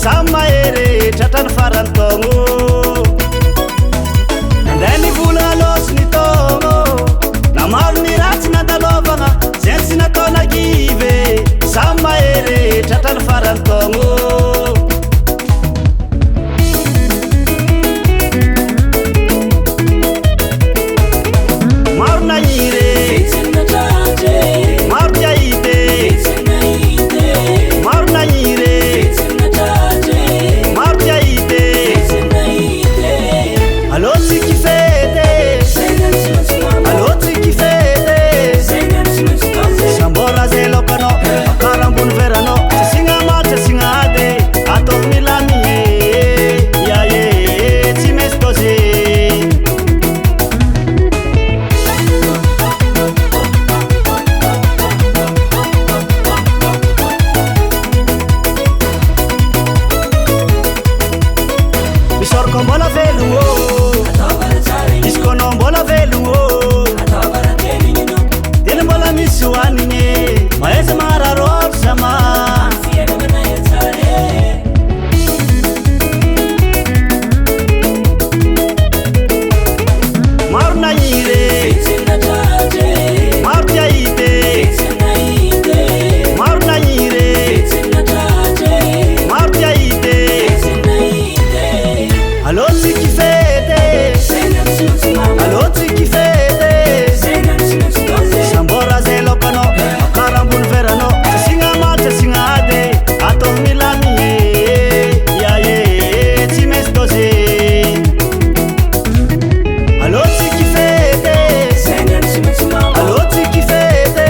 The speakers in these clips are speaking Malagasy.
samaere tratrany farany taogno anday nivolagna loso ny taogno na maro ny ratsy nandalovagna zay tsy natao nagive samaere tratrany farany taogno maro nahire maro tiahite maro nahire maro tiahite alô tsy kifete alô tsy kifete sambora zay lokanao akarambony veranao tsigna matra tsigna ade atao milamy iae tsy maintsy toze misoroko mbola velogno izy koanao mbola velogno tena mbola misy hoanigny mahaiza mahararôtro zama maro nahire maro tiahite maro nahire maro tiahite alô tsy kifete alô tsy kifete sambora zay lokanao akarambony veranao tsigna matra tsigna ade atao milamy iae tsy maintsy toze alô tsy kifete alô tsy kifete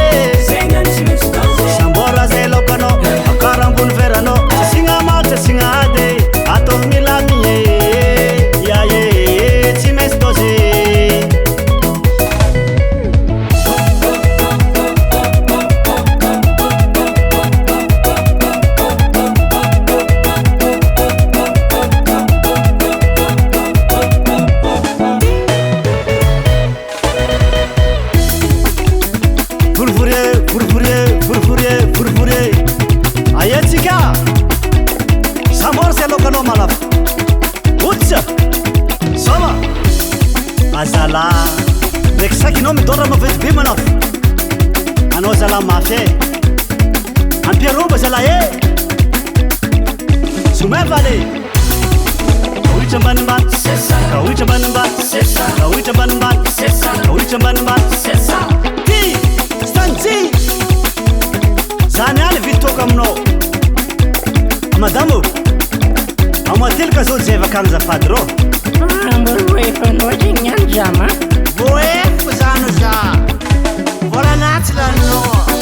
sambora zay lokanao akarambony veranao tsigna matra tsigna ade atao milamy iae tsy maintsy toze furfurie ayatsika sambora zay lokanao malafa otsa soma azala ndraiky sakinao midôra mavety be manafo anao zala mafy e ampiaromba zala e somay vale kawitra ambanimbany kawitra ambanimbany kawitra ambanimbany kawitra ambanimbany ty stanji zany any vitoko aminao madamo amately ka zao zay vakany zafady rô mboefanao zegny andry zama voefo zano za vola natsy lanao